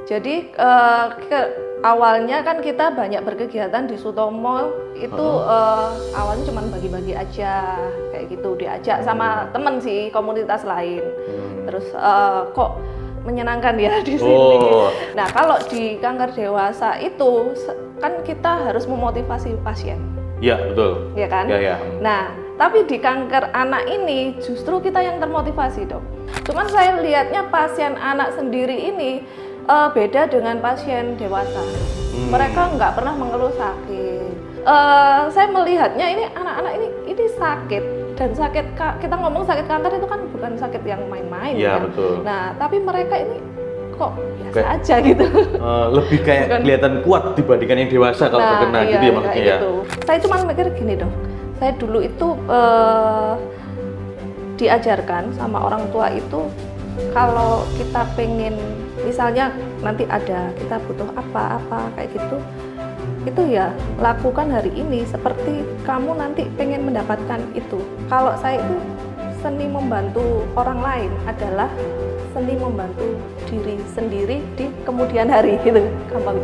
Jadi awalnya kan kita banyak berkegiatan di Sutomo itu awalnya cuma bagi-bagi aja kayak gitu, diajak sama temen sih komunitas lain. Terus kok menyenangkan ya di sini. Nah kalau di kanker dewasa itu kan kita harus memotivasi pasien. Ya betul. Ya kan? Ya. Nah tapi di kanker anak ini justru kita yang termotivasi dok. Cuman saya lihatnya pasien anak sendiri ini beda dengan pasien dewasa. Mereka nggak pernah mengeluh sakit. Saya melihatnya ini anak-anak ini sakit dan sakit kita ngomong sakit kanker itu kan bukan sakit yang main-main ya. Kan? Betul. Nah tapi mereka ini kok biasa aja gitu. Lebih kayak kelihatan kuat dibandingkan yang dewasa kalau terkena gitu ya maksudnya ya. Gitu. Saya cuma mikir gini dong. Saya dulu itu diajarkan sama orang tua itu kalau kita pengen misalnya nanti ada kita butuh apa kayak gitu itu ya lakukan hari ini seperti kamu nanti pengen mendapatkan itu. Kalau saya itu seni membantu orang lain adalah seni membantu diri sendiri di kemudian hari gitu gampang.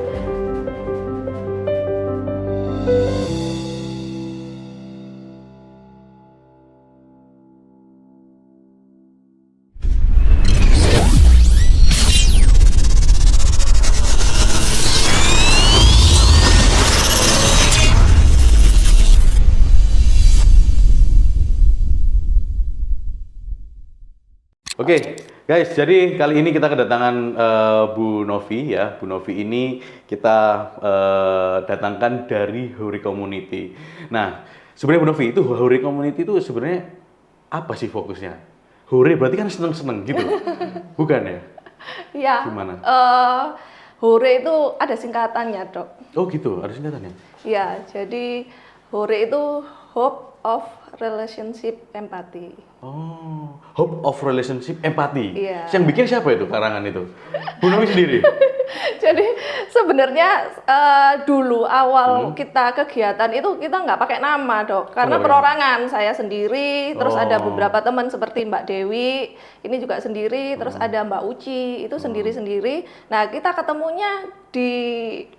Oke, guys, jadi kali ini kita kedatangan Bu Novi ya. Bu Novi ini kita datangkan dari Hore Community. Nah, sebenarnya Bu Novi itu Hore Community itu sebenarnya apa sih fokusnya? Hore berarti kan seneng-seneng gitu, bukan ya? Iya. Gimana? Hore itu ada singkatannya dok. Oh gitu, ada singkatannya? Iya, jadi Hore itu Hope of Relationship Empathy. Oh, Hope of Relationship Empathy. Iya. Yang bikin siapa itu karangan itu? Bu Novi sendiri? Jadi sebenarnya dulu awal kita kegiatan itu kita nggak pakai nama dok, karena perorangan saya sendiri, terus ada beberapa teman seperti Mbak Dewi, ini juga sendiri, terus ada Mbak Uci, itu sendiri-sendiri. Nah kita ketemunya di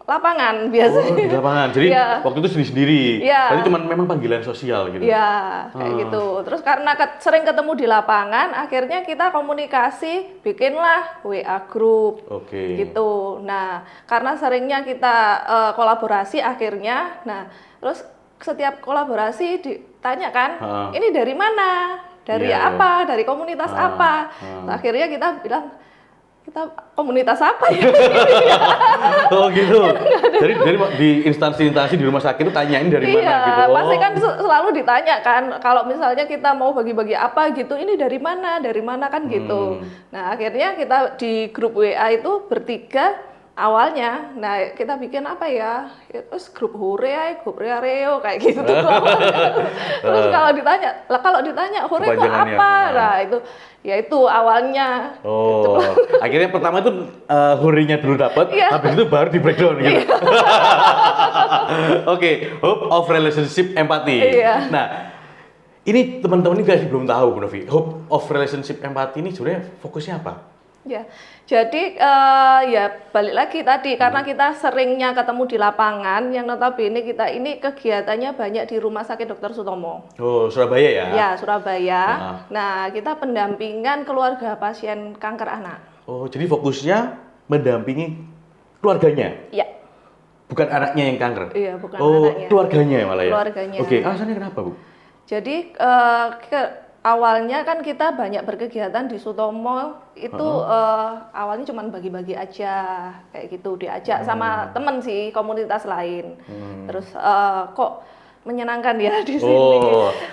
lapangan biasanya. Oh, di lapangan. Jadi waktu itu sendiri-sendiri. Berarti cuma memang panggilan sosial gitu. Iya, kayak gitu. Terus karena sering ketemu di lapangan, akhirnya kita komunikasi, bikinlah WA group. Gitu. Nah, karena seringnya kita kolaborasi akhirnya, nah, terus setiap kolaborasi ditanya kan, ini dari mana? Dari apa? Dari komunitas apa? Nah, akhirnya kita bilang kita komunitas apa ya? Oh gitu. Jadi di instansi-instansi di rumah sakit itu tanyain dari mana gitu. Iya, pasti kan selalu ditanya kan. Kalau misalnya kita mau bagi-bagi apa gitu, ini dari mana kan gitu. Nah akhirnya kita di grup WA itu bertiga awalnya. Nah kita bikin apa ya? Terus grup Hore, grup Reo kayak gitu. Terus kalau ditanya Hore itu apa? Nah itu yaitu awalnya. Oh, akhirnya pertama itu Hore-nya dulu dapat, habis itu baru di breakdown gitu. Oke, Hope of Relationship Empathy. Nah, ini teman-teman ini guys belum tahu Bu Novi. Hope of Relationship Empathy ini sebenarnya fokusnya apa? Ya, jadi ya balik lagi tadi karena kita seringnya ketemu di lapangan, yang notabene kita ini kegiatannya banyak di Rumah Sakit Dr. Sutomo. Oh, Surabaya ya? Ya, Surabaya. Nah, kita pendampingan keluarga pasien kanker anak. Oh, jadi fokusnya mendampingi keluarganya? Iya. Bukan anaknya yang kanker? Iya, bukan anaknya. Keluarganya malah ya? Keluarganya. Oke, alasannya kenapa Bu? Jadi awalnya kan kita banyak berkegiatan di Sutomo itu awalnya cuma bagi-bagi aja kayak gitu, diajak sama temen sih komunitas lain. Terus kok menyenangkan ya di sini.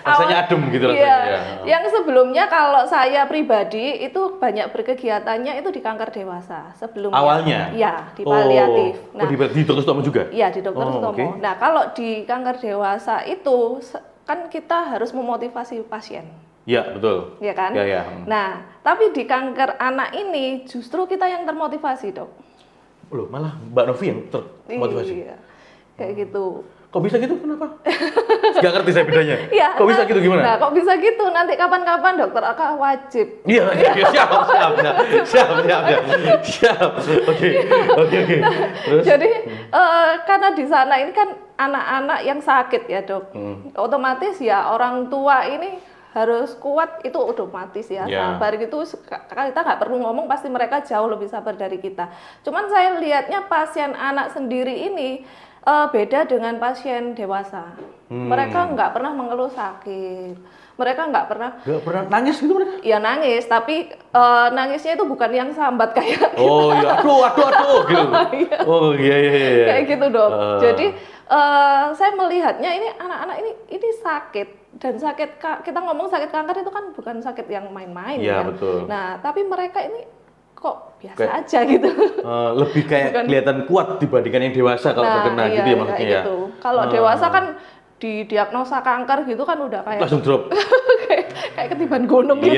Rasanya adem gitu rasanya. Iya, yang sebelumnya kalau saya pribadi itu banyak berkegiatannya itu di kanker dewasa sebelumnya. Awalnya? Iya, di paliatif. Nah, di Dr. Sutomo juga? Iya, di Dr. Sutomo. Nah, kalau di kanker dewasa itu kan kita harus memotivasi pasien. Iya, betul. Iya kan? Ya. Nah, tapi di kanker anak ini justru kita yang termotivasi, dok. Loh, malah Mbak Novi yang termotivasi? Iya, kayak gitu. Kok bisa gitu? Kenapa? Gak ngerti saya bedanya. Iya. Kok bisa gitu gimana? Nah, kok bisa gitu? Nanti kapan-kapan dokter Aka wajib. Iya, siap. Oke. Terus? Jadi karena di sana ini kan anak-anak yang sakit ya dok, otomatis ya orang tua ini harus kuat, itu otomatis ya. Sabar gitu, kita nggak perlu ngomong, pasti mereka jauh lebih sabar dari kita. Cuman saya lihatnya pasien anak sendiri ini beda dengan pasien dewasa. Mereka nggak pernah mengeluh sakit, mereka nggak pernah nangis gitu mereka? Ya nangis, tapi nangisnya itu bukan yang sambat kayak oh iya, aduh gitu. Oh iya. Kayak gitu dok. Jadi saya melihatnya ini anak-anak ini sakit, dan sakit, kita ngomong sakit kanker itu kan bukan sakit yang main-main ya. Betul. Nah, tapi mereka ini kok biasa aja gitu. Lebih kayak kelihatan kuat dibandingkan yang dewasa kalau terkena gitu ya maksudnya ya. Gitu. Kalau dewasa kan didiagnosa kanker gitu kan udah kayak langsung drop. kayak ketiban gunung gitu.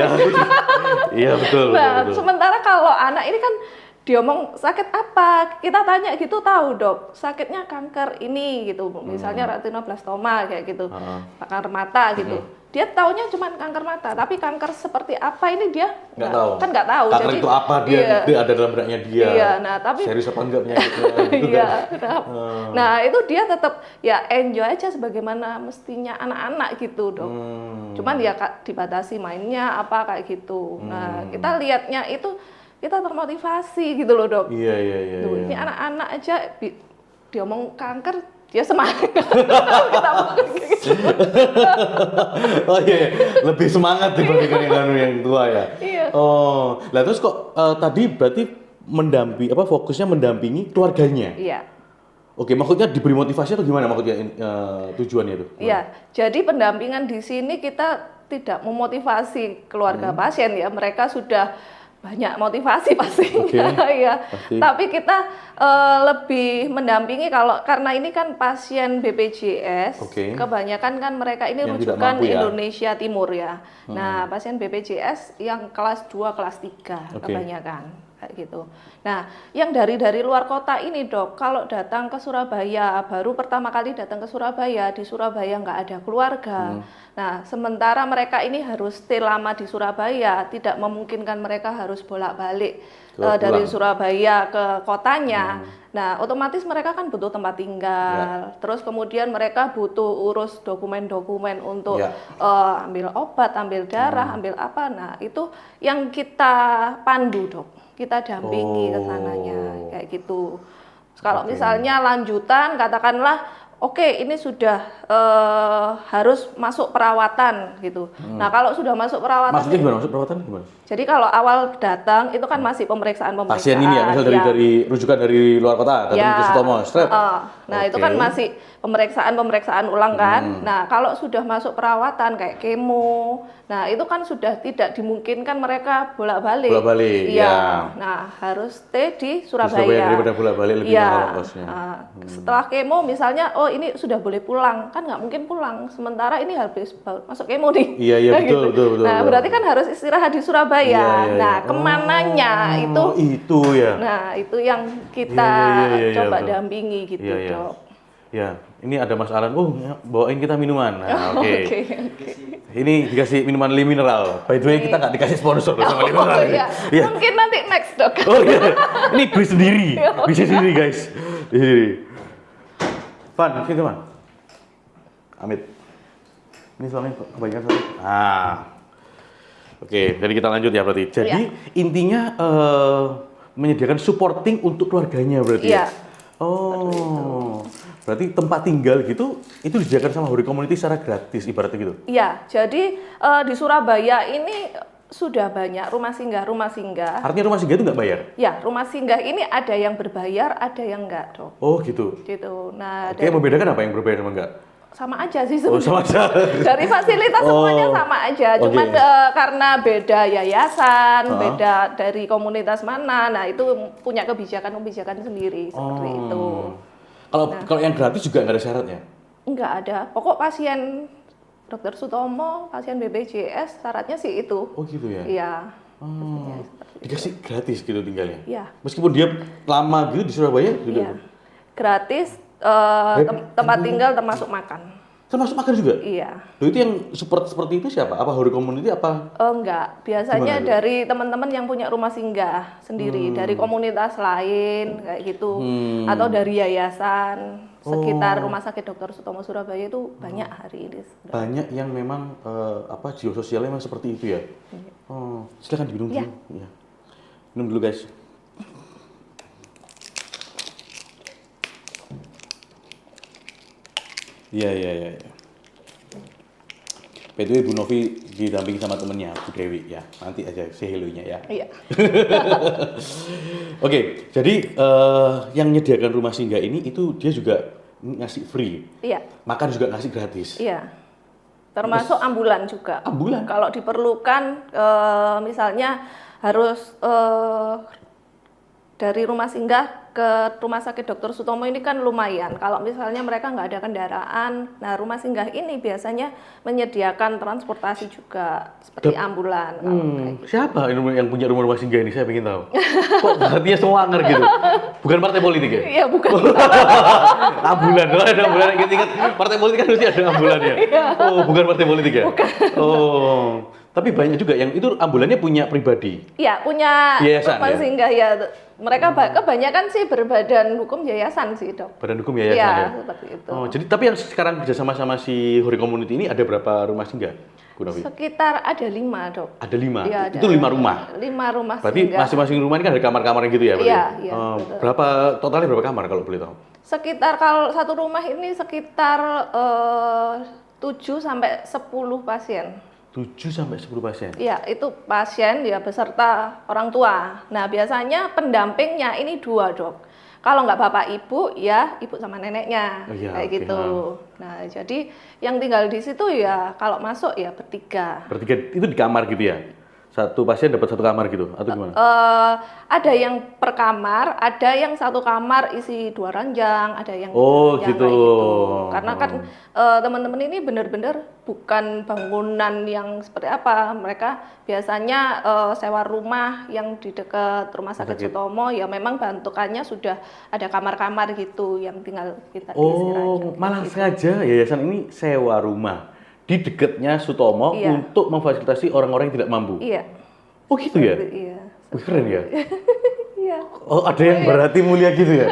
Iya betul. Nah, betul. sementara kalau anak ini kan diomong sakit apa, kita tanya gitu, tahu dok, sakitnya kanker ini gitu, misalnya retinoblastoma kayak gitu, kanker mata gitu. Dia taunya cuma kanker mata, tapi kanker seperti apa ini dia nggak tahu. Kan nggak tahu. Kanker jadi itu apa dia ada dalam benaknya dia. Iya, nah tapi serius apa enggak penyakitnya gitu iya, kan. Nah itu dia tetap ya enjoy aja sebagaimana mestinya anak-anak gitu dok. Cuman ya dibatasi mainnya apa kayak gitu. Nah kita lihatnya itu kita termotivasi gitu loh dok. Iya. Ini anak-anak aja diomong kanker dia semangat. Kita gitu. Oh iya, lebih semangat dibandingkan yang tua ya. Iya. Oh, lah terus kok tadi berarti fokusnya mendampingi keluarganya? Iya. Oke, maksudnya diberi motivasi atau gimana maksudnya tujuannya itu? Iya, jadi pendampingan di sini kita tidak memotivasi keluarga pasien ya, mereka sudah banyak motivasi pastinya ya. Tapi kita lebih mendampingi karena ini kan pasien BPJS, kebanyakan kan mereka ini yang rujukan Indonesia Timur ya. Nah, pasien BPJS yang kelas 2, kelas 3 kebanyakan kayak gitu. Nah, yang dari luar kota ini dok, kalau datang ke Surabaya, baru pertama kali datang ke Surabaya, di Surabaya nggak ada keluarga. Nah, sementara mereka ini harus stay lama di Surabaya, tidak memungkinkan mereka harus bolak-balik dari Surabaya ke kotanya. Nah, otomatis mereka kan butuh tempat tinggal. Terus kemudian mereka butuh urus dokumen-dokumen untuk ambil obat, ambil darah, ambil apa. Nah, itu yang kita pandu dok. Kita dampingi ke sananya kayak gitu. Kalau misalnya lanjutan katakanlah ini sudah harus masuk perawatan gitu. Nah, kalau sudah masuk perawatan, maksudnya gimana? Masuk perawatan gimana? Jadi kalau awal datang itu kan masih pemeriksaan. Pasien ini ya, misal dari rujukan dari luar kota, datang ke Sutomo, nah itu kan masih pemeriksaan ulang kan. Nah, kalau sudah masuk perawatan kayak kemo, nah itu kan sudah tidak dimungkinkan mereka bolak-balik. Iya. Nah, harus stay di Surabaya. Daripada bolak-balik lebih mahal kosnya. Setelah kemo misalnya, ini sudah boleh pulang, kan nggak mungkin pulang. Sementara ini habis masuk kemo nih. Iya betul. Nah, berarti kan harus istirahat di Surabaya. Nah, kemananya itu ya. Nah, itu yang kita coba dampingi gitu dok. Ya, ini ada Mas Alan. Bawain kita minuman. Nah, oke. Ini dikasih minuman Li Mineral. By the way, kita nggak dikasih sponsor sama Li Mineral. Iya. Mungkin nanti next dok. Oh iya. Ini beli sendiri. Bisa sendiri guys. Di sini. Pan, sini teman. Amit. Ini soalnya kebaikan soalnya. Oke, jadi kita lanjut ya berarti. Jadi intinya menyediakan supporting untuk keluarganya berarti. Iya. Berarti tempat tinggal gitu itu disediakan sama Hori Community secara gratis ibaratnya gitu. Iya, jadi di Surabaya ini sudah banyak rumah singgah. Artinya rumah singgah itu nggak bayar? Ya, rumah singgah ini ada yang berbayar, ada yang enggak dok. Oh gitu. Gitu. Nah, yang membedakan apa yang berbayar sama enggak? Sama aja sih sebenarnya. Sama aja. Dari fasilitas semuanya sama aja. Cuman karena beda yayasan, beda dari komunitas mana. Nah, itu punya kebijakan sendiri seperti itu. Kalau yang gratis juga nggak ada syaratnya? Enggak ada. Pokok pasien Dr. Sutomo, pasien BPJS syaratnya sih itu. Oh gitu ya? Iya. Dikasih gratis gitu tinggalnya? Iya. Meskipun dia lama gitu di Surabaya gitu? Iya. Gratis tempat tinggal termasuk makan. Termasuk makan juga? Iya. Loh, itu yang support seperti itu siapa? Apa Hori Community apa? Enggak, biasanya dari teman-teman yang punya rumah singgah sendiri, dari komunitas lain kayak gitu, atau dari yayasan sekitar Rumah Sakit Dr. Sutomo Surabaya itu banyak hari ini. Banyak yang memang jiwa sosialnya memang seperti itu ya. Iya. Oh, silakan diminum dulu. Ya. Ya. Minum dulu guys. Iya. By the way, Bu Novi didampingi sama temennya, Bu Dewi ya. Nanti aja say hello-nya ya. Iya. Oke, jadi yang menyediakan rumah singgah ini itu dia juga ngasih free. Iya. Makan juga ngasih gratis. Iya. Termasuk ambulan juga. Ambulan? Kalau diperlukan, misalnya harus dari rumah singgah ke Rumah Sakit Dr. Sutomo ini kan lumayan. Kalau misalnya mereka nggak ada kendaraan, nah rumah singgah ini biasanya menyediakan transportasi juga seperti ambulan. Siapa yang punya rumah singgah ini? Saya ingin tahu. Kok hatinya sewanger gitu? Bukan partai politik ya? Iya, bukan. Ambulan, ada ambulan. Ingat partai politik kan mesti ada ambulannya. Oh, bukan partai politik ya? Bukan. Oh, tapi banyak juga yang itu ambulannya punya pribadi. Iya, punya yayasan, rumah ya? singgah ya. Mereka kebanyakan sih berbadan hukum yayasan sih, Dok. Badan hukum yayasan ya? ya? Seperti itu. Oh, jadi tapi yang sekarang kerjasama sama si Hori Community ini ada berapa rumah singgah, Bu Novi? Sekitar ada 5, Dok. Ada 5? Ya, itu 5 rumah? 5 rumah berarti singgah. masing-masing rumah ini kan ada kamar-kamar gitu ya? Iya. Berapa, totalnya berapa kamar kalau boleh tahu? Sekitar, kalau satu rumah ini sekitar 7 sampai 10 pasien. 7 sampai 10 pasien? Iya, itu pasien ya beserta orang tua. Nah, biasanya pendampingnya ini 2, Dok. Kalau nggak bapak ibu, ya ibu sama neneknya, kayak gitu. Nah, jadi yang tinggal di situ ya kalau masuk ya bertiga. Bertiga itu di kamar gitu ya? Satu pasien dapat satu kamar gitu atau gimana? Ada yang per kamar, ada yang satu kamar isi 2 ranjang, ada yang ranjang, gitu. Kayak gitu. Karena kan teman-teman ini benar-benar bukan bangunan yang seperti apa. Mereka biasanya sewa rumah yang di dekat Rumah Sakit Sutomo, ya memang bentukannya sudah ada kamar-kamar gitu yang tinggal kita isi ranjang. Malah gitu. Sengaja yayasan ini sewa rumah di dekatnya Sutomo untuk memfasilitasi orang-orang yang tidak mampu. Iya. Oh gitu ya? Iya. Keren ya? Iya. Oh, ada yang berarti mulia gitu ya?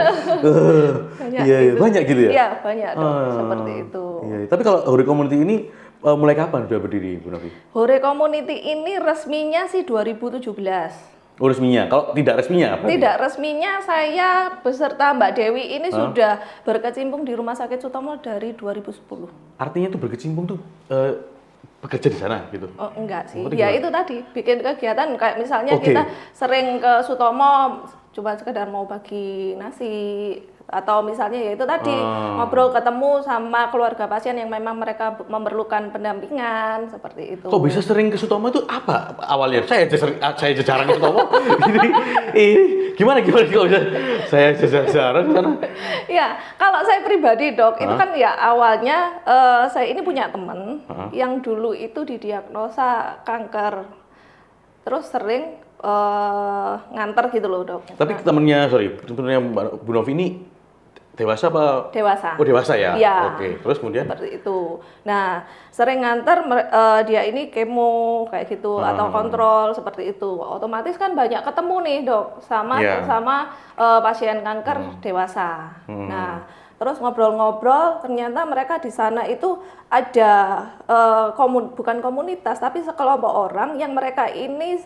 Banyak gitu ya? Iya, banyak dong, seperti itu. Iya. Tapi kalau Hori Community ini mulai kapan sudah berdiri, Bu Novi? Hori Community ini resminya sih 2017. Oh, resminya. Kalau tidak resminya apa? Tidak resminya saya beserta Mbak Dewi ini sudah berkecimpung di Rumah Sakit Sutomo dari 2010. Artinya itu berkecimpung tuh bekerja di sana gitu? Oh, enggak sih. Ya itu tadi bikin kegiatan kayak misalnya kita sering ke Sutomo cuma sekedar mau bagi nasi, atau misalnya ya itu tadi ngobrol ketemu sama keluarga pasien yang memang mereka memerlukan pendampingan seperti itu. Kok bisa sering ke Sutomo itu apa awalnya? Saya jarang ke Sutomo. Gimana kok bisa saya jarang sana? Ya, kalau saya pribadi, Dok, itu kan ya awalnya saya ini punya teman yang dulu itu didiagnosa kanker. Terus sering nganter gitu loh, Dok. Tapi temennya Bu Novi ini dewasa apa? Dewasa. Oh, dewasa ya? Iya. Oke, terus kemudian? Seperti itu. Nah, sering nganter dia ini kemo kayak gitu atau kontrol seperti itu. Otomatis kan banyak ketemu nih, Dok, sama pasien kanker dewasa. Nah, terus ngobrol-ngobrol, ternyata mereka di sana itu ada bukan komunitas, tapi sekelompok orang yang mereka ini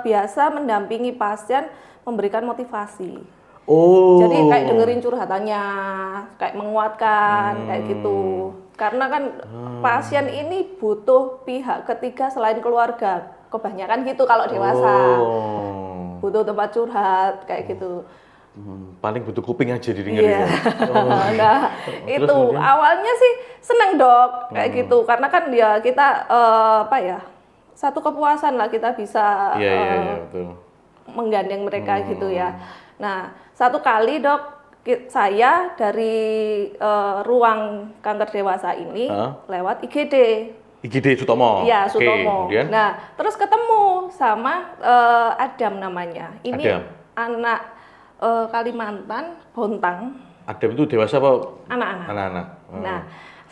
biasa mendampingi pasien, memberikan motivasi. Oh. Jadi kayak dengerin curhatannya, kayak menguatkan, kayak gitu. Karena kan pasien ini butuh pihak ketiga selain keluarga. Kebanyakan gitu kalau dewasa. Butuh tempat curhat, kayak gitu. Paling butuh kuping aja didengerin. Iya. Nah, itu awalnya sih seneng, Dok, kayak gitu. Karena kan ya kita satu kepuasan lah kita bisa betul. menggandeng mereka gitu ya. Nah, satu kali, Dok, saya dari ruang kanker dewasa ini lewat IGD. IGD Sutomo? Iya, Sutomo. Kemudian? Nah, terus ketemu sama Adam namanya. Ini anak Kalimantan, Bontang. Adam itu dewasa apa? Anak-anak. Anak-anak. Nah,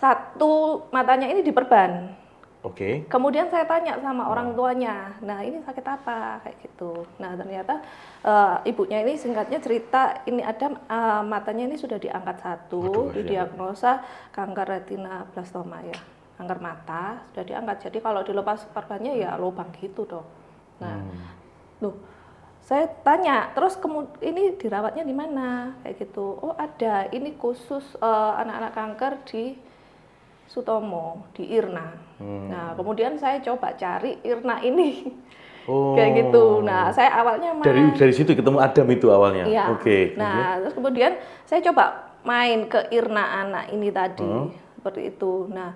satu matanya ini diperban. Oke. Kemudian saya tanya sama orang tuanya, nah ini sakit apa kayak gitu. Nah ternyata ibunya ini singkatnya cerita ini ada matanya ini sudah diangkat satu, didiagnosa kanker retinoblastoma ya, kanker mata sudah diangkat. Jadi kalau dilepas perbannya ya lubang gitu dok. Nah, loh saya tanya terus ini dirawatnya di mana kayak gitu. Oh ada, ini khusus anak-anak kanker di Sutomo di Irna. Nah, kemudian saya coba cari Irna ini. Kayak gitu. Nah, saya awalnya dari situ ketemu Adam itu awalnya. Iya. Oke. Nah, terus kemudian saya coba main ke Irna anak ini tadi. Seperti itu. Nah,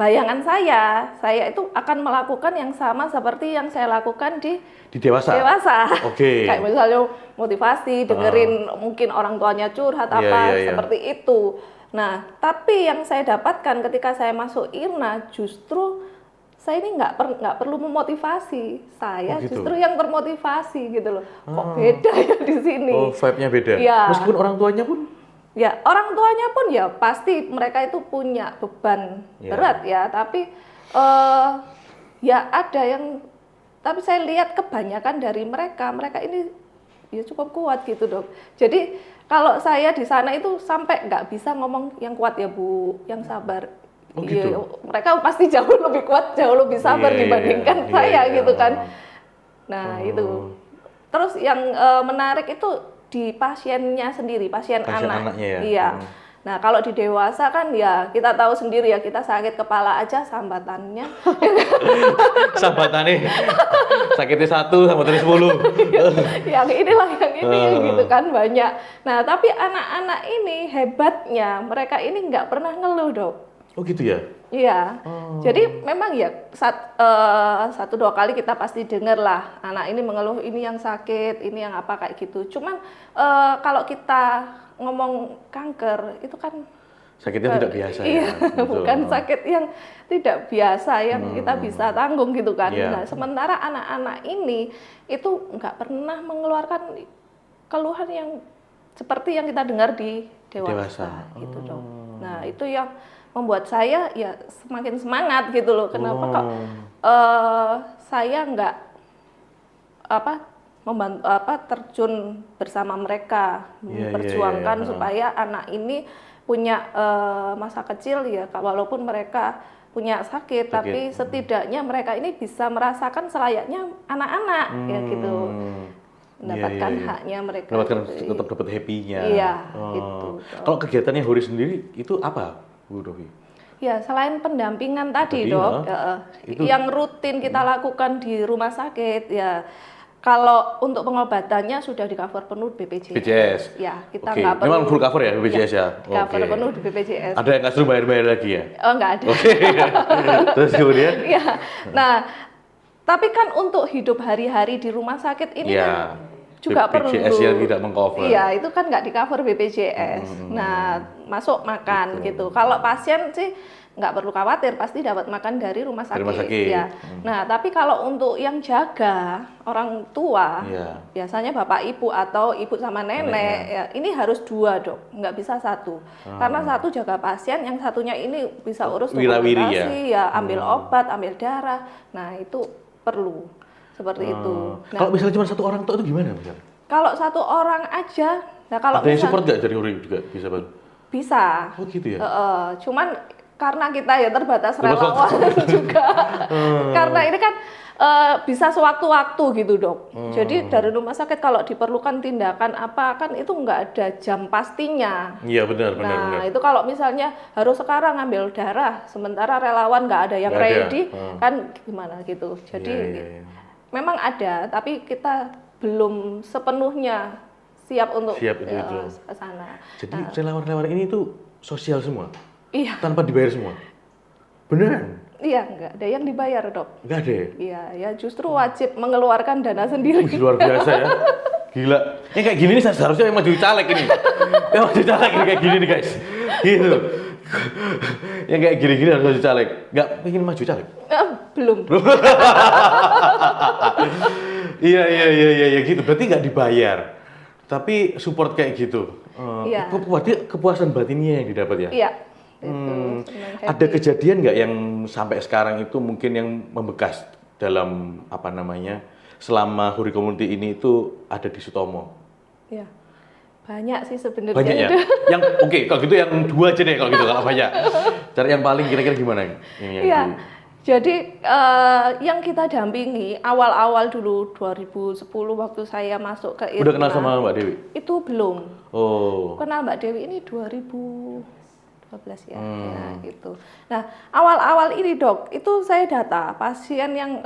bayangan saya itu akan melakukan yang sama seperti yang saya lakukan di dewasa. Oke. Kayak misalnya motivasi, dengerin mungkin orang tuanya curhat seperti itu. Nah, tapi yang saya dapatkan ketika saya masuk Irna justru saya ini nggak perlu memotivasi, saya justru yang termotivasi gitu loh. Kok beda ya di sini? Oh, vibe-nya beda. Ya. Meskipun orang tuanya pun? Ya, orang tuanya pun ya pasti mereka itu punya beban berat ya, tapi ya ada yang, tapi saya lihat kebanyakan dari mereka ini ya cukup kuat gitu dok. Jadi kalau saya di sana itu sampai nggak bisa ngomong yang kuat ya Bu, yang sabar. Oh, gitu? Ya, mereka pasti jauh lebih kuat, jauh lebih sabar dibandingkan saya gitu kan. Nah itu. Terus yang menarik itu di pasiennya sendiri, pasien anaknya ya. Iya. Nah kalau di dewasa kan ya kita tahu sendiri ya, kita sakit kepala aja sambatannya. Sambatannya sakitnya 1, sambatannya 10. yang ini gitu kan banyak. Nah tapi anak-anak ini hebatnya mereka ini nggak pernah ngeluh dok. Oh gitu ya? Iya. Jadi memang ya 1-2 kali kita pasti dengar lah anak ini mengeluh ini yang sakit, ini yang apa kayak gitu. Cuman kalau kita ngomong kanker itu kan sakitnya tidak biasa iya, ya. bukan sakit yang tidak biasa yang kita bisa tanggung gitu kan. Nah, sementara anak-anak ini itu nggak pernah mengeluarkan keluhan yang seperti yang kita dengar di dewasa. Gitu dong. Nah, itu yang membuat saya ya semakin semangat gitu loh. Kenapa kok saya nggak membantu terjun bersama mereka memperjuangkan supaya anak ini punya masa kecil ya walaupun mereka punya sakit tapi setidaknya mereka ini bisa merasakan selayaknya anak-anak ya gitu, mendapatkan haknya mereka, tetap dapat happy-nya. Iya, gitu. Kalau kegiatannya Hori sendiri itu apa Bu Novi? Ya selain pendampingan tadi dok, yang rutin kita lakukan di rumah sakit ya. Kalau untuk pengobatannya sudah di cover penuh BPJS. Ya, kita nggak perlu. Memang full cover ya BPJS ya? Cover penuh di BPJS. Ada yang nggak suruh bayar-bayar lagi ya? Oh, nggak ada. Oke. Terus kemudian? Ya, nah, tapi kan untuk hidup hari-hari di rumah sakit ini kan juga perlu. BPJS yang tidak meng-cover. Iya, itu kan nggak di cover BPJS. Nah, masuk makan gitu. Kalau pasien sih nggak perlu khawatir, pasti dapat makan dari rumah sakit. Ya. Nah, tapi kalau untuk yang jaga orang tua, biasanya bapak ibu atau ibu sama nenek, ya, ini harus 2 dok, nggak bisa 1. Karena 1 jaga pasien, yang satunya ini bisa urus dokumentasi, ya ambil obat, ambil darah. Nah, itu perlu seperti itu. Nah, kalau misalnya cuma 1 orang tua itu gimana misalnya? Kalau 1 orang aja, nah kalau ada yang support nggak dari Hori juga bisa Bang? Bisa. Oh gitu ya. Cuman karena kita ya terbatas relawan juga, karena ini kan bisa sewaktu-waktu gitu dok. Jadi dari rumah sakit kalau diperlukan tindakan apa kan itu nggak ada jam pastinya. Iya benar. Nah itu kalau misalnya harus sekarang ngambil darah, sementara relawan nggak ada yang ready, kan gimana gitu. Jadi memang ada, tapi kita belum sepenuhnya siap untuk ke sana. Jadi relawan-relawan ini tuh sosial semua? Iya. Tanpa dibayar semua? Beneran? Iya, nggak ada yang dibayar dok. Nggak ada ya? Iya, ya justru wajib mengeluarkan dana sendiri. Luar biasa ya. Gila. Yang kayak gini nih seharusnya yang maju caleg ini. Yang maju caleg ini kayak gini nih guys. Gitu. Yang kayak gini-gini harus maju caleg. Nggak pengen maju caleg? Belum. Iya gitu. Berarti nggak dibayar. Tapi support kayak gitu, Iya. berarti kepuasan batinnya yang didapat ya? Iya. Itu senang, Ada happy. kejadian nggak yang sampai sekarang itu mungkin yang membekas dalam apa namanya selama Huri Community ini itu ada di Sutomo? Iya. Banyak sih sebenarnya Banyak ya? itu. Yang oke, kalau gitu yang 2 aja deh kalau gitu, kalau banyak. Cara yang paling kira-kira gimana? Yang Iya. Jadi yang kita dampingi awal-awal dulu 2010 waktu saya masuk ke Udah kenal IRNA, sama Mbak Dewi? itu belum. Oh. Kenal Mbak Dewi ini 2012 ya, ya gitu. Nah awal-awal ini dok, itu saya data pasien yang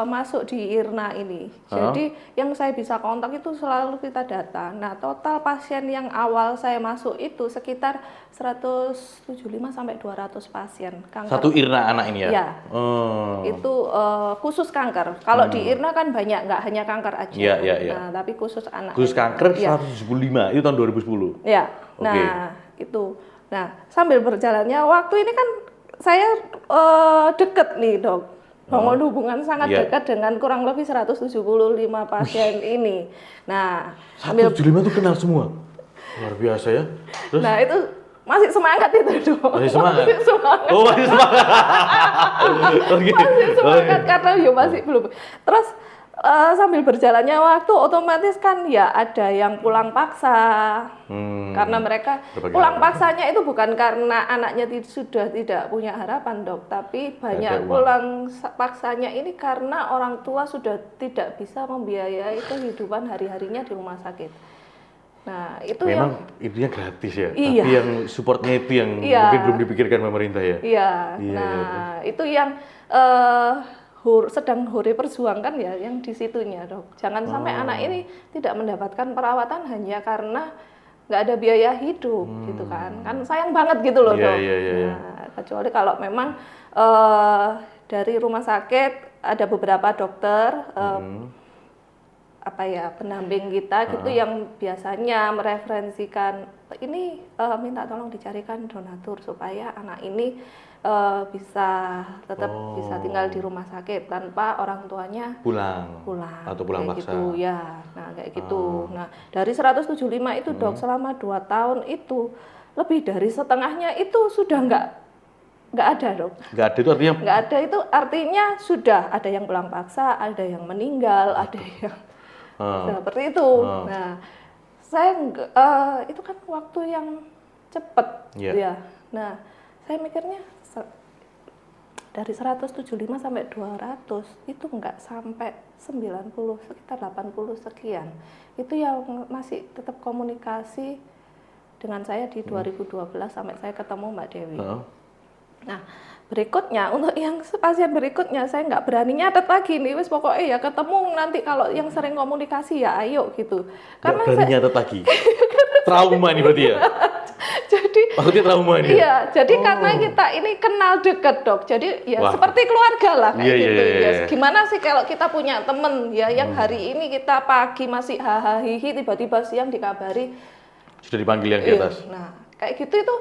masuk di IRNA ini. Jadi yang saya bisa kontak itu selalu kita data. Nah total pasien yang awal saya masuk itu sekitar 175 sampai 200 pasien kanker. Satu IRNA anak ini ya? Ya. Oh. Itu khusus kanker. Kalau di IRNA kan banyak, nggak hanya kanker aja. Iya, iya, iya. Nah tapi khusus anak. Khusus kanker Ya. 175 itu tahun 2010. Ya, Oke. nah itu. Nah sambil berjalannya waktu ini kan saya deket nih dok, bangun hubungan sangat Iya. dekat dengan kurang lebih 175 pasien ini. Nah, 175 itu kenal semua? Luar biasa ya. Terus? nah itu masih semangat itu dok. Masih semangat? Masih semangat. Oh, masih semangat. Oke. Masih semangat karena ya masih belum. Terus sambil berjalannya waktu otomatis kan ya ada yang pulang paksa. Karena mereka Berbagai pulang hal. paksanya itu bukan karena anaknya sudah tidak punya harapan dok, tapi Ada banyak uang. pulang paksanya ini karena orang tua sudah tidak bisa membiayai kehidupan hari-harinya di rumah sakit. Nah itu Memang intinya gratis ya, Iya. tapi yang supportnya itu yang Iya. mungkin belum dipikirkan pemerintah ya. Iya, Iya, nah itu yang sedang Hore perjuangkan ya, yang di situnya dok. Jangan sampai anak ini tidak mendapatkan perawatan hanya karena nggak ada biaya hidup gitu kan. Kan sayang banget gitu loh Iya, dok. iya, iya, iya. Nah, kecuali kalau memang dari rumah sakit ada beberapa dokter apa ya pendamping kita gitu yang biasanya mereferensikan ini minta tolong dicarikan donatur supaya anak ini bisa tetap bisa tinggal di rumah sakit tanpa orang tuanya Pulang atau pulang kayak paksa. gitu ya. Nah kayak gitu. Nah dari 175 itu dok selama 2 tahun itu lebih dari setengahnya itu sudah nggak ada dok. Nggak ada itu artinya Nggak ada itu artinya sudah ada yang pulang paksa, ada yang meninggal, ada yang seperti itu. Nah, saya itu kan waktu yang cepat, Iya. ya. Nah, saya mikirnya dari 175 sampai 200 itu nggak sampai 90, sekitar 80 sekian. Itu yang masih tetap komunikasi dengan saya di 2012 sampai saya ketemu Mbak Dewi. Nah, berikutnya untuk yang pasien berikutnya saya nggak berani nyatet lagi nih, wis pokoknya ya ketemu nanti kalau yang sering komunikasi ya ayo gitu. nggak berani nyatet lagi. Trauma ini berarti ya? Jadi Maksudnya trauma ini? iya, jadi karena kita ini kenal deket dok, jadi ya Wah. seperti keluarga lah kayak Iya, gitu. iya, iya, Ya, iya. gimana sih kalau kita punya temen ya yang hari ini kita pagi masih hahaha hihi, tiba-tiba siang dikabari. Sudah dipanggil yang di Iya, atas? nah kayak gitu itu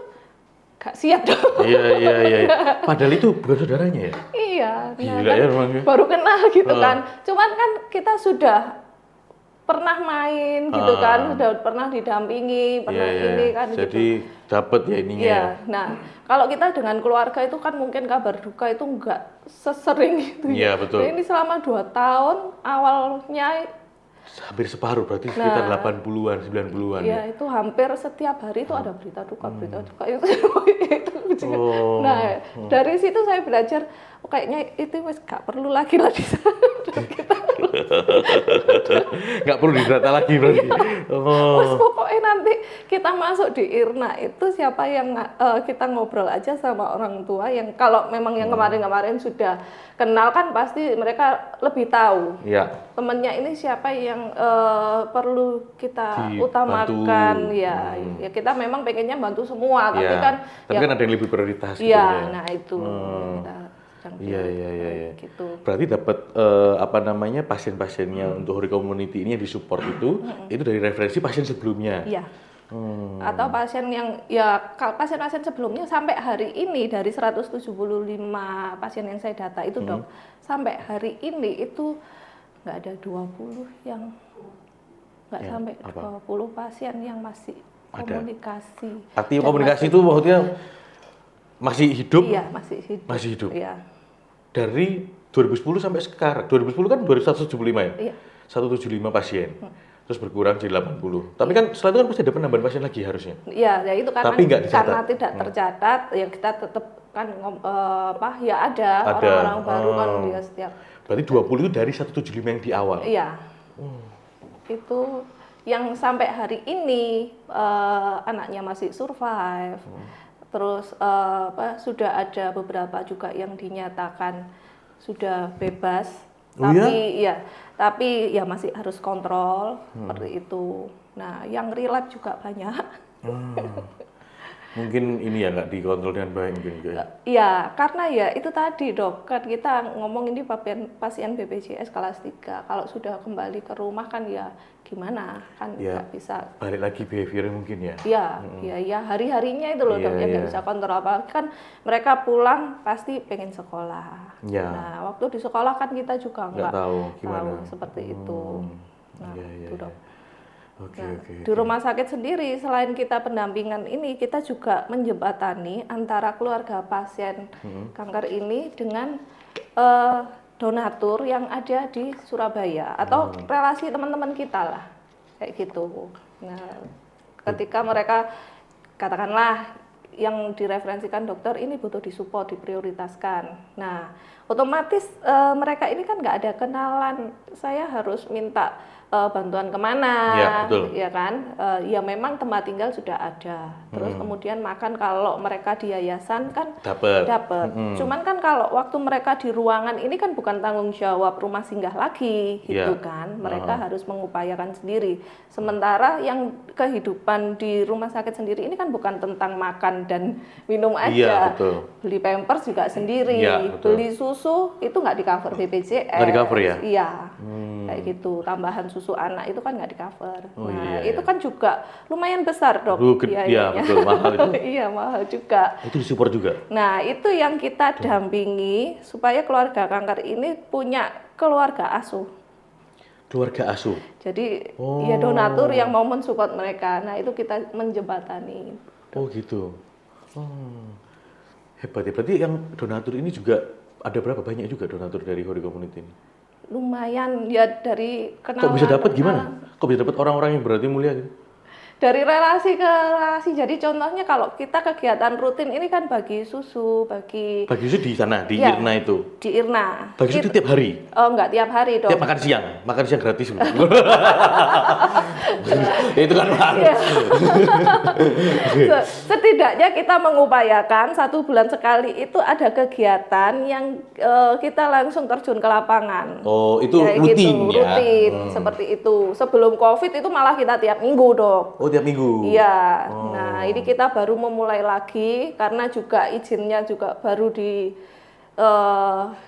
gak siap dong. Iya, iya, iya. Padahal itu bukan saudaranya ya? Iya, nah, Gila kan ya memang ya. baru kenal gitu kan. Cuman kan kita sudah pernah main gitu kan, sudah pernah didampingi, pernah Iya, iya. ini kan Jadi gitu. dapat ya ininya Iya, ya. nah kalau kita dengan keluarga itu kan mungkin kabar duka itu nggak sesering itu. Iya, betul. Nah, ini selama 2 tahun awalnya Hampir separuh berarti sekitar 80-an, 90-an ya. ya itu hampir setiap hari itu ada berita duka itu. Oh. Nah dari situ saya belajar oh, kayaknya itu wes gak perlu lagi lah di sana. Nggak perlu didata lagi berarti. Terus Oh. pokoknya nanti kita masuk di IRNA itu siapa yang kita ngobrol aja sama orang tua yang kalau memang yang kemarin-kemarin sudah kenal kan pasti mereka lebih tahu. Iya. Temennya ini siapa yang perlu kita Dibantu. utamakan ya. Ya kita memang pengennya bantu semua tapi Iya. kan Tapi ya, kan ada yang lebih prioritas gitu iya, ya. nah itu kita sedang Iya, iya, iya, iya. gitu. Berarti dapat apa namanya pasien-pasiennya untuk Hori Community ini yang disupport itu dari referensi pasien sebelumnya. Iya. Atau pasien yang ya pasien-pasien sebelumnya sampai hari ini dari 175 pasien yang saya data itu dok sampai hari ini itu nggak ada 20 yang nggak Ya, sampai apa? 20 pasien yang masih Ada. komunikasi. Artinya Dan komunikasi masih- itu maksudnya masih hidup? Iya, masih hidup. Masih hidup. Iya. Dari 2010 sampai sekarang. 2010 kan baru 175 ya? Iya. 175 pasien. Terus berkurang jadi 80. Tapi kan setelah itu kan pasti ada penambahan pasien lagi harusnya. Iya, ya itu karena Tapi nggak dicatat. karena tidak tercatat, ya kita tetap kan ya ada Ada. orang-orang baru kan dia setiap. Berarti 20 itu dari 175 yang di awal. Iya. Itu yang sampai hari ini anaknya masih survive. Terus sudah ada beberapa juga yang dinyatakan sudah bebas. Oh Tapi tapi ya masih harus kontrol seperti itu. Nah, yang relapse juga banyak. Mungkin ini ya nggak dikontrol dengan baik mungkin juga ya. Ya, karena ya itu tadi dok, kan kita ngomong ini pasien BPJS kelas 3. Kalau sudah kembali ke rumah kan ya gimana, kan Ya, nggak bisa. balik lagi behaviornya mungkin ya. Ya, hari-harinya itu loh dok, yang nggak bisa kontrol apa. Kan mereka pulang pasti pengen sekolah. Ya. Nah, waktu di sekolah kan kita juga Nggak tahu gimana. tahu seperti itu. Nah, Iya, itu dok. Oke, Nah, oke. di rumah sakit sendiri, selain kita pendampingan ini, kita juga menjembatani antara keluarga pasien kanker ini dengan donatur yang ada di Surabaya atau relasi teman-teman kita lah, kayak gitu. Nah, ketika mereka katakanlah yang direferensikan dokter ini butuh disupport, diprioritaskan. Nah, otomatis mereka ini kan nggak ada kenalan, saya harus minta bantuan kemana, Ya, betul. ya kan? Ya memang tempat tinggal sudah ada. Terus kemudian makan kalau mereka di yayasan kan Dapat. Cuman kan kalau waktu mereka di ruangan ini kan bukan tanggung jawab rumah singgah lagi, gitu Ya. kan? Mereka harus mengupayakan sendiri. Sementara yang kehidupan di rumah sakit sendiri ini kan bukan tentang makan dan minum Iya, aja. betul. Beli pampers juga sendiri, Iya, betul. beli susu itu nggak di cover BPJS. Nggak di-cover ya? Iya, kayak gitu. Tambahan susu anak itu kan nggak di cover. Oh, Nah, iya, itu kan juga lumayan besar dok. Iya, betul, mahal itu. Iya, mahal juga. Itu disupport juga. Nah, itu yang kita dampingi supaya keluarga kanker ini punya keluarga asuh. Keluarga asuh. Jadi ya donatur yang mau mensupport mereka. Nah, itu kita menjembatani. Oh gitu. Hebat ya. Berarti yang donatur ini juga ada berapa banyak juga donatur dari Hori Community ini? Lumayan ya dari kenalan. Kok bisa dapat gimana? Kok bisa dapat orang-orang yang berarti mulia gitu? Dari relasi ke relasi. Jadi contohnya kalau kita kegiatan rutin ini kan bagi susu, bagi Bagi susu di sana, di Ya. Irna itu. di Irna. Bagi susu tiap hari. Oh, enggak tiap hari dong. Tiap makan siang gratis. Ya, itu kan mahal. Iya. Setidaknya kita mengupayakan 1 bulan sekali itu ada kegiatan yang kita langsung terjun ke lapangan. Oh, itu Kayak rutin gitu, ya? rutin seperti itu. Sebelum COVID itu malah kita tiap minggu dok. Oh, tiap minggu? Iya. Nah, ini kita baru memulai lagi karena juga izinnya juga baru di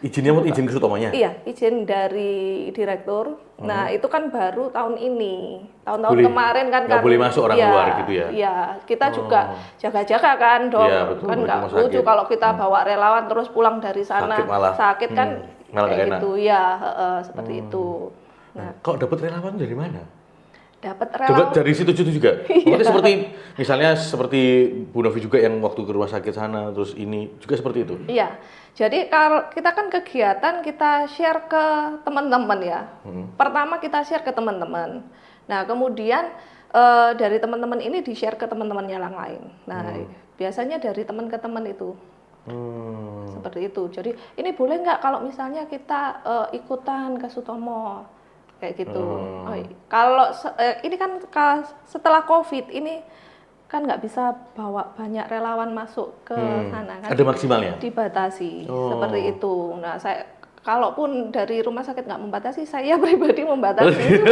Izinnya mau izin ke Sutomanya? iya, izin dari direktur. Nah, itu kan baru tahun ini. Tahun-tahun Boleh. kemarin kan Nggak boleh masuk orang iya, luar gitu ya? Iya, kita juga jaga-jaga kan, dok. Iya, betul, Kan di nggak rumah lucu sakit. kalau kita bawa relawan terus pulang dari sana Sakit malah. sakit kan Malah nggak kayak enak. gitu. Ya, seperti itu. Nah, kok dapat relawan dari mana? Dapat Dapat relawan. dari situ-situ juga? Iya. Maksudnya seperti, misalnya seperti Bu Novi juga yang waktu ke rumah sakit sana, terus ini juga seperti itu? Iya. Jadi kalau kita kan kegiatan kita share ke teman-teman ya. Pertama kita share ke teman-teman. Nah, kemudian dari teman-teman ini di-share ke teman-temannya yang lain. Nah, biasanya dari teman ke teman itu. Seperti itu. Jadi, ini boleh nggak kalau misalnya kita ikutan ke Sutomo? Kayak gitu. Kalau ini kan setelah COVID ini kan nggak bisa bawa banyak relawan masuk ke sana kan. Ada maksimalnya? Dibatasi seperti itu. Nah, saya kalaupun dari rumah sakit nggak membatasi, saya pribadi membatasi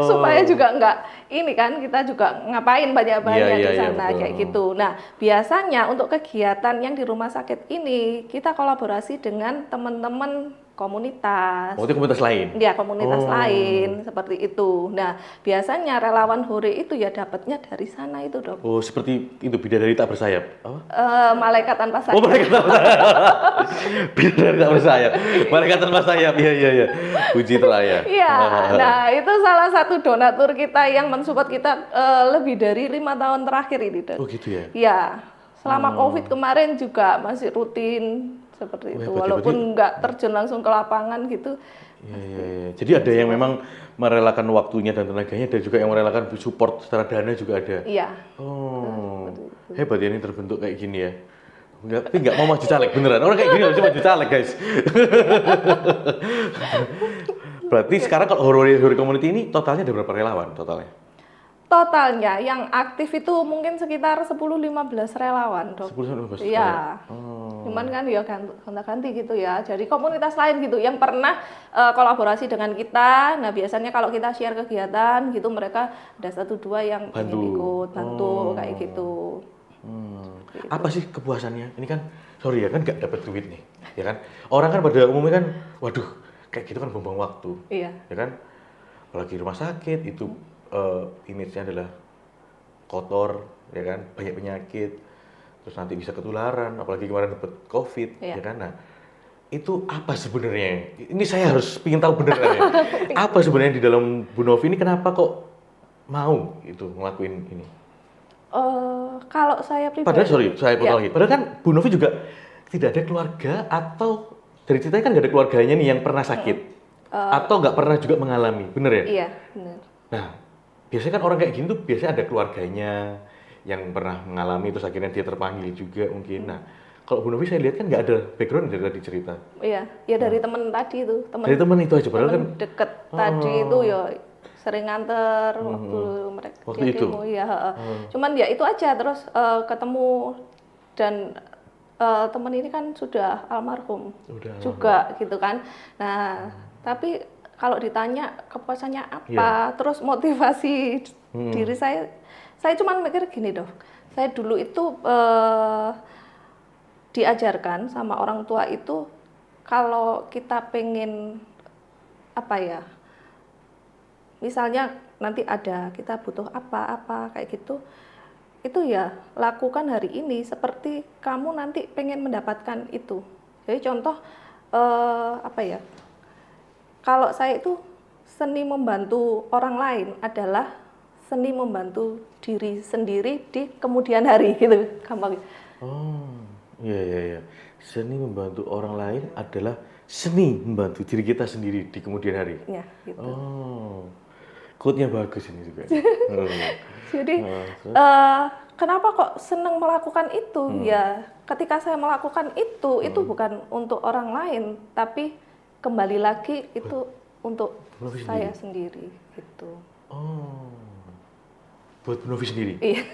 supaya juga nggak ini kan kita juga ngapain banyak-banyak Iya, di iya, sana betul. kayak gitu. Nah, biasanya untuk kegiatan yang di rumah sakit ini kita kolaborasi dengan teman-teman komunitas. Oh, itu komunitas lain? Ya, komunitas lain, seperti itu. Nah, biasanya relawan hore itu ya dapatnya dari sana itu, Dok. Oh, seperti itu, bidadari tak bersayap? Apa? Malaikat tanpa sayap. Oh, malaikat tanpa sayap. Bidadari tak bersayap. Malaikat tanpa sayap, iya. Puji teraya. Iya, nah itu salah satu donatur kita yang mensupport kita lebih dari 5 tahun terakhir ini, Dok. Oh, gitu ya? Iya, selama COVID kemarin juga masih rutin seperti itu, walaupun nggak terjun langsung ke lapangan gitu. Iya. Jadi ada yang memang merelakan waktunya dan tenaganya, dan juga yang merelakan support secara dana juga ada. Iya. Oh, hebat ya ini terbentuk kayak gini ya. Tapi nggak mau maju caleg beneran. Orang kayak gini harus maju caleg, guys. Berarti sekarang kalau Hore Community ini totalnya ada berapa relawan totalnya? Totalnya yang aktif itu mungkin sekitar 10-15 relawan, Dok. 10-15 Iya. Cuman kan ya ganti gitu ya. Jadi komunitas lain gitu yang pernah kolaborasi dengan kita. Nah, biasanya kalau kita share kegiatan gitu mereka ada 1-2 yang ingin ikut bantu kayak gitu. Gitu. Apa sih kepuasannya? Ini kan sorry ya kan nggak dapat duit nih, ya kan? Orang kan pada umumnya kan, waduh, kayak gitu kan buang-buang waktu. Iya. Ya kan? Apalagi rumah sakit itu image-nya adalah kotor, ya kan, banyak penyakit, terus nanti bisa ketularan, apalagi kemarin dapat COVID, ya kan. Nah, itu apa sebenarnya? Ini saya harus ingin tahu beneran ya. Apa sebenarnya di dalam Bu Novi ini, kenapa kok mau itu ngelakuin ini? Kalau saya pribadi. Padahal sorry, saya potong lagi. Padahal kan Bu Novi juga tidak ada keluarga, atau dari ceritanya kan nggak ada keluarganya nih yang pernah sakit, atau nggak pernah juga mengalami, bener ya? Iya, benar. Nah, biasanya kan orang kayak gini tuh biasanya ada keluarganya yang pernah mengalami, terus akhirnya dia terpanggil juga mungkin. Nah, kalau Bu Novi saya lihat kan nggak ada background dari tadi cerita. Iya, ya dari temen tadi itu. Dari temen itu aja, padahal kan deket tadi itu ya sering nganter waktu itu. Demo, ya. Cuman ya itu aja, terus ketemu dan temen ini kan sudah almarhum juga gitu kan. Nah, tapi kalau ditanya kepuasannya apa, terus motivasi diri saya cuma mikir gini, Dok. Saya dulu itu diajarkan sama orang tua itu kalau kita pengen apa ya, misalnya nanti kita butuh apa kayak gitu, itu ya lakukan hari ini seperti kamu nanti pengen mendapatkan itu. Jadi contoh apa ya, kalau saya itu seni membantu orang lain adalah seni membantu diri sendiri di kemudian hari gitu, gampang. Oh, iya. Seni membantu orang lain adalah seni membantu diri kita sendiri di kemudian hari. Ya, gitu. Oh, quote-nya bagus ini juga. Jadi kenapa kok senang melakukan itu? Ya, ketika saya melakukan itu bukan untuk orang lain, tapi kembali lagi itu untuk saya sendiri gitu. Oh, buat Bu Novi sendiri? Iya.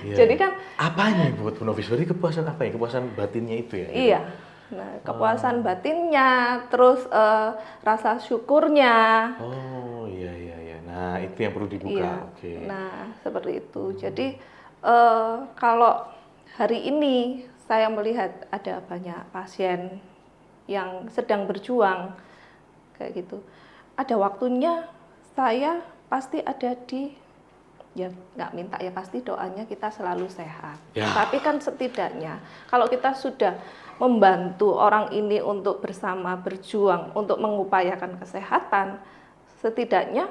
Iya. Jadi kan apanya buat Bu Novi? Berarti kepuasan apa ya? Kepuasan batinnya itu ya? Iya. Nah, kepuasan batinnya, terus rasa syukurnya. Oh, iya. Nah, itu yang perlu dibuka. Iya. Oke. Nah, seperti itu. Jadi kalau hari ini saya melihat ada banyak pasien yang sedang berjuang kayak gitu, ada waktunya saya pasti ada ya nggak minta ya, pasti doanya kita selalu sehat ya. Tapi kan setidaknya kalau kita sudah membantu orang ini untuk bersama berjuang untuk mengupayakan kesehatan, setidaknya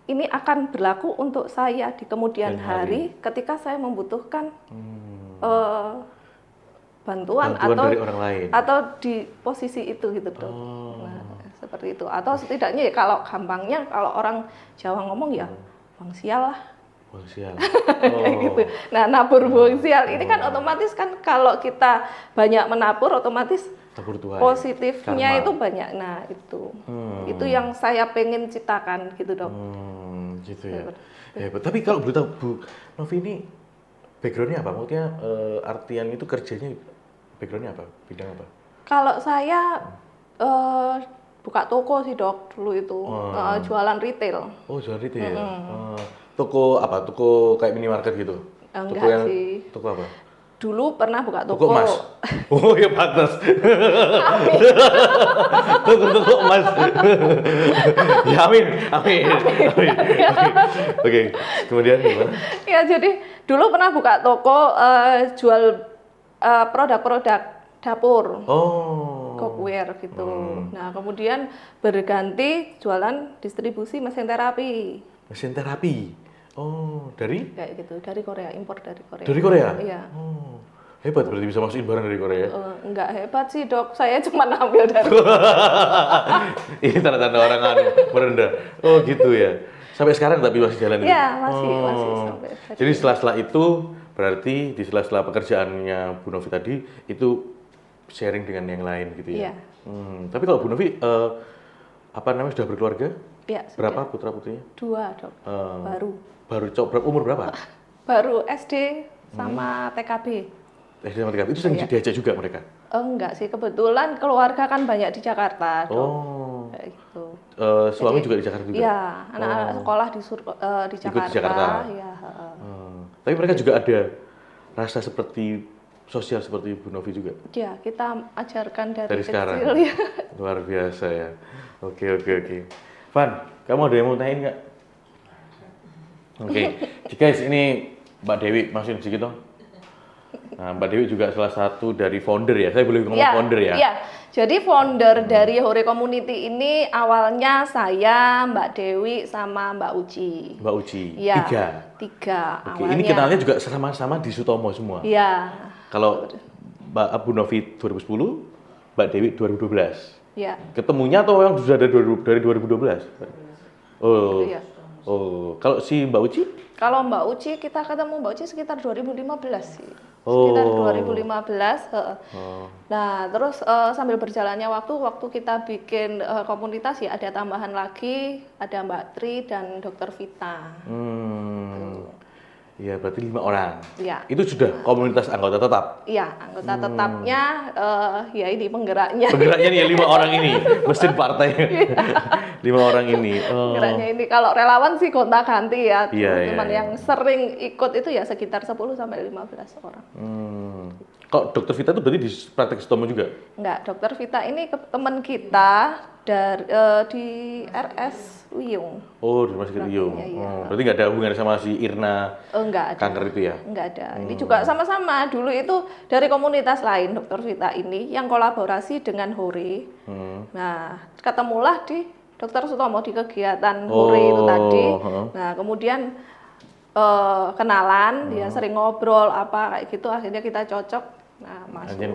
ini akan berlaku untuk saya di kemudian hari ketika saya membutuhkan bantuan dari orang lain, atau di posisi itu gitu, Dok. Nah, seperti itu. Atau setidaknya ya kalau gampangnya, kalau orang Jawa ngomong ya bang sial lah. Bang sial. Gitu. Nah, nabur bang sial ini kan otomatis kan kalau kita banyak menabur otomatis positifnya itu banyak. Nah, itu yang saya pengen ciptakan gitu, Dok. Gitu ya. Tapi kalau boleh tahu Bu Novi ini backgroundnya apa? Maksudnya artian itu kerjanya backgroundnya apa? Bidang apa? Kalau saya buka toko sih, Dok, dulu itu. Jualan retail. Oh, jualan retail ya? Toko apa? Toko kayak minimarket gitu? Enggak sih. Toko apa? dulu pernah buka toko. Toko emas. Oh ya pantas. Toko emas. Ya amin. Oke, kemudian gimana? Ya jadi dulu pernah buka toko jual produk-produk dapur. Cookware gitu. Nah, kemudian berganti jualan distribusi mesin terapi. Mesin terapi. Oh, dari? Kayak gitu, dari Korea, impor dari Korea. Dari Korea? Iya. Oh, hebat berarti bisa masukin barang dari Korea. Enggak hebat sih, Dok. Saya cuma ambil dari Ini tanda-tanda orang merendah. Oh, gitu ya. Sampai sekarang tapi masih jalan itu? Iya, masih sampai. Jadi setelah itu berarti di sela-sela pekerjaannya Bu Novi tadi itu sharing dengan yang lain gitu ya. Iya. Tapi kalau Bu Novi sudah berkeluarga? Iya. Berapa putra-putrinya? 2, Dok. Baru umur berapa? Baru SD sama TKB. SD sama TKB itu sering diajak juga mereka? Enggak sih, kebetulan keluarga kan banyak di Jakarta, Dok. Kayak gitu. Suami juga di Jakarta juga? Iya, anak-anak sekolah di Jakarta. Ikut di Jakarta? Iya. Tapi mereka juga ada rasa seperti sosial seperti Bu Novi juga? Iya, kita ajarkan dari kecil. Sekarang? Ya. Luar biasa ya. Oke. Van, kamu ada yang mau tanyain nggak? Oke. Guys, ini Mbak Dewi, masukin sedikit dong. Nah, Mbak Dewi juga salah satu dari founder ya. Saya boleh ngomong founder ya? Iya. Jadi founder dari Hore Community ini awalnya saya, Mbak Dewi, sama Mbak Uci. Mbak Uci? Iya. 3 awalnya. Ini kenalnya juga sama-sama di Sutomo semua? Iya. Kalau Mbak Abu Novi 2010, Mbak Dewi 2012? Iya. Ketemunya atau yang sudah dari 2012? Oh. Iya. Oh, kalau si Mbak Uci? Kalau Mbak Uci, kita ketemu Mbak Uci sekitar 2015 sih. Sekitar 2015. Nah, terus sambil berjalannya waktu kita bikin komunitas ya, ada tambahan lagi, ada Mbak Tri dan Dokter Vita. Iya, berarti 5 orang. Iya. Itu sudah komunitas anggota tetap? Iya, anggota tetapnya, ya ini penggeraknya. Penggeraknya nih 5 orang ini, mesin partai. 5 orang ini. Penggeraknya ini, kalau relawan sih gonta-ganti ya. Iya, Cuman yang sering ikut itu ya sekitar 10 sampai 15 orang. Kok Dokter Vita itu berarti di praktek Sutomo juga? Enggak, Dokter Vita ini teman kita dari di RS Wiyung. Oh, di Rumah Sakit Wiyung. Iya. Berarti nggak ada hubungan sama si Irna Enggak ada. kanker itu ya? Enggak ada. Ini juga sama-sama. Dulu itu dari komunitas lain, Dokter Vita ini yang kolaborasi dengan Hore. Nah, ketemulah di Dokter Sutomo di kegiatan Hore itu tadi. Nah, kemudian kenalan, dia sering ngobrol apa kayak gitu, akhirnya kita cocok. Nah,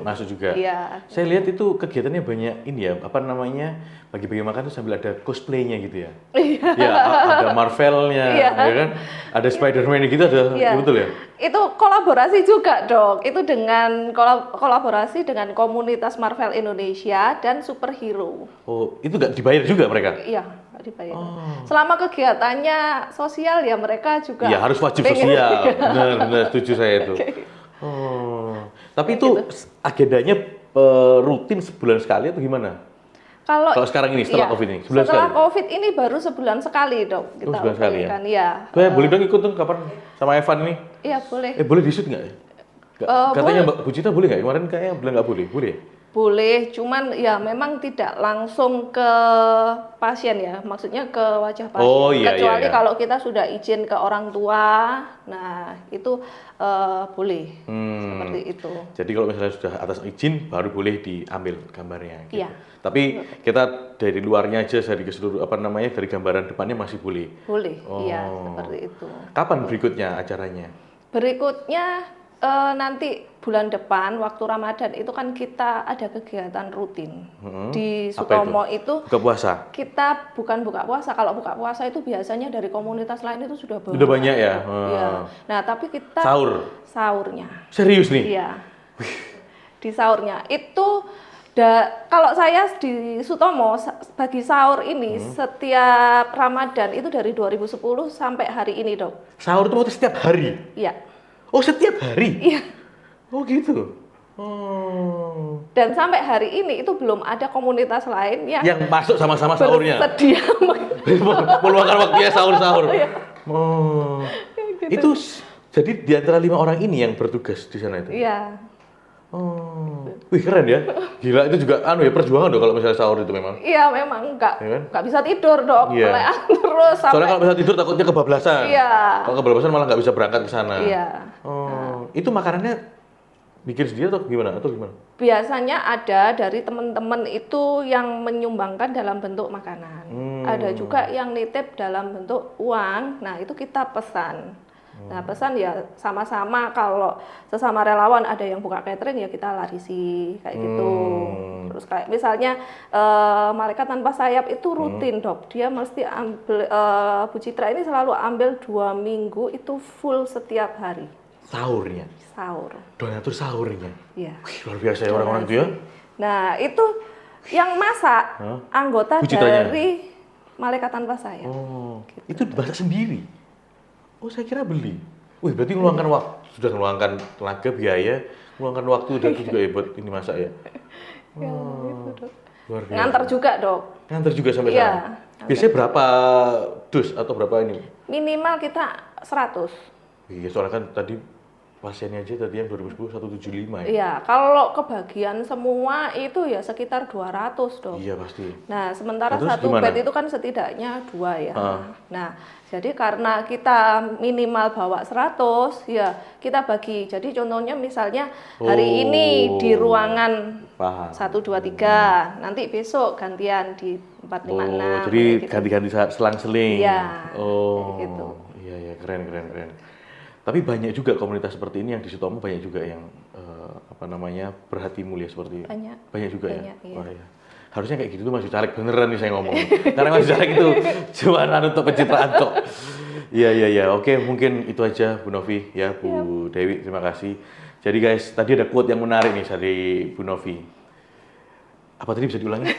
masuk juga. Iya. Saya lihat itu kegiatannya banyak ini ya, apa namanya, bagi-bagi makan tuh sambil ada cosplaynya gitu ya. Iya. Ya, ada Marvelnya, ya kan? Ada Spider-Man gitu, ada, iya. Betul ya? Itu kolaborasi juga, Dok. Itu dengan kolaborasi dengan komunitas Marvel Indonesia dan superhero. Oh, itu nggak dibayar juga mereka? Iya, nggak dibayar. Selama kegiatannya sosial ya mereka juga. Iya, harus wajib sosial. Benar, setuju saya itu. Tapi itu agendanya rutin sebulan sekali atau gimana? Kalau sekarang ini setelah COVID ini, setelah COVID ini baru sebulan sekali, Dok. Kita sebulan sekali ya? Iya. Boleh dong ikut tuh kapan sama Evan ini? Iya, boleh. Boleh di-shoot nggak? Katanya Mbak Bu Cita boleh nggak? Kemarin kayaknya bilang nggak boleh. Boleh? Boleh, cuman ya memang tidak langsung ke pasien ya, maksudnya ke wajah pasien. Oh, iya, Kecuali iya. kalau kita sudah izin ke orang tua, nah itu boleh seperti itu. Jadi kalau misalnya sudah atas izin, baru boleh diambil gambarnya. Gitu. Iya. Tapi kita dari luarnya aja, dari keseluruh dari gambaran depannya masih boleh. Boleh, iya seperti itu. Kapan berikutnya acaranya? Berikutnya nanti bulan depan waktu Ramadan itu kan kita ada kegiatan rutin di Sutomo itu. Buka puasa? Kita bukan buka puasa. Kalau buka puasa itu biasanya dari komunitas lain itu sudah banyak. Sudah banyak ya? Iya. Nah tapi kita sahurnya. Serius nih? Iya. Di sahurnya itu kalau saya di Sutomo bagi sahur ini setiap Ramadan itu dari 2010 sampai hari ini, Dok. Sahur itu setiap hari? Iya. Oh, setiap hari? Iya. Oh, gitu. Dan sampai hari ini itu belum ada komunitas lain yang masuk sama-sama sahurnya. Bersedia meluangkan waktunya sahur-sahur. Iya. Oh. Gitu. Itu Jadi di antara 5 orang ini yang bertugas di sana itu? Iya. Oh, wih keren ya. Gila, itu juga perjuangan dong kalau misalnya sahur itu memang. Iya, memang Iya kan? nggak bisa tidur dong, Iya. meleang terus sampai. Soalnya kalau misalnya tidur takutnya kebablasan. Iya. Kalau kebablasan malah nggak bisa berangkat ke sana. Iya. Oh, itu makanannya bikin sendiri atau gimana? Biasanya ada dari teman-teman itu yang menyumbangkan dalam bentuk makanan. Ada juga yang nitip dalam bentuk uang. Nah, itu kita pesan. Nah, pesan ya sama-sama, kalau sesama relawan ada yang buka catering ya kita larisi kayak gitu. Terus kayak misalnya Malaikat Tanpa Sayap itu rutin Dok, dia mesti ambil, Bu Citra ini selalu ambil 2 minggu itu full setiap hari. Sahurnya? Sahur. Donatur sahurnya? Iya. Wih, luar biasa ya orang-orang itu ya. Nah, itu yang masak anggota Bu Citranya? dari Malaikat Tanpa Sayap. Oh, itu dimasak sendiri? Oh, saya kira beli. Wih, berarti ngeluangkan waktu, sudah ngeluangkan tenaga, biaya, ngeluangkan waktu, dan itu juga ya buat ini masak ya? Ya, gitu, Dok. Luar biasa. Nganter juga, Dok. Nganter juga sampai Iya. sana? Biasanya berapa dus atau berapa ini? Minimal kita 100. Iya, soalnya kan tadi pasiennya aja tadi yang 2010 175 ya? Iya, kalau kebagian semua itu ya sekitar 200, Dok. Iya, pasti. Nah, sementara Terus satu gimana? bed itu kan setidaknya 2 ya. Nah, jadi karena kita minimal bawa 100, ya kita bagi. Jadi contohnya misalnya hari ini di ruangan Paham. 1, 2, 3, nanti besok gantian di 4, 5, 6. Oh, jadi kayak gitu. ganti-ganti selang-seling. Iya, Oh, kayak gitu. Iya, keren. Tapi banyak juga komunitas seperti ini yang di Sutomo, banyak juga yang berhati mulia seperti Banyak juga ya. iya. Wah, iya. Harusnya kayak gitu tuh Mas Caleg beneran nih saya ngomong. Karena Mas Caleg itu cuma untuk pencitraan kok. Iya. Oke, mungkin itu aja Bu Novi ya, Bu Dewi. Terima kasih. Jadi guys, tadi ada quote yang menarik nih dari Bu Novi. Apa tadi bisa diulangi?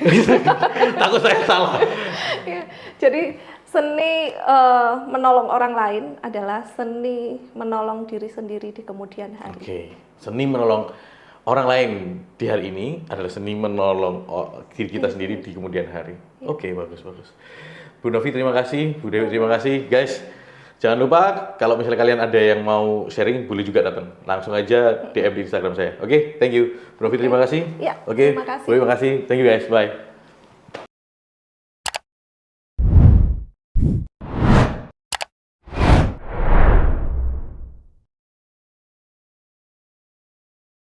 Takut saya salah. Ya, jadi seni menolong orang lain adalah seni menolong diri sendiri di kemudian hari. Oke, seni menolong orang lain di hari ini adalah seni menolong diri kita sendiri di kemudian hari. Oke, bagus. Bu Novi terima kasih, Bu Dewi terima kasih. Guys, jangan lupa kalau misalnya kalian ada yang mau sharing, boleh juga datang. Langsung aja DM di Instagram saya. Oke, thank you. Bu Novi terima kasih. Iya, Oke, terima kasih. Bu Dewi terima kasih. Thank you guys, bye.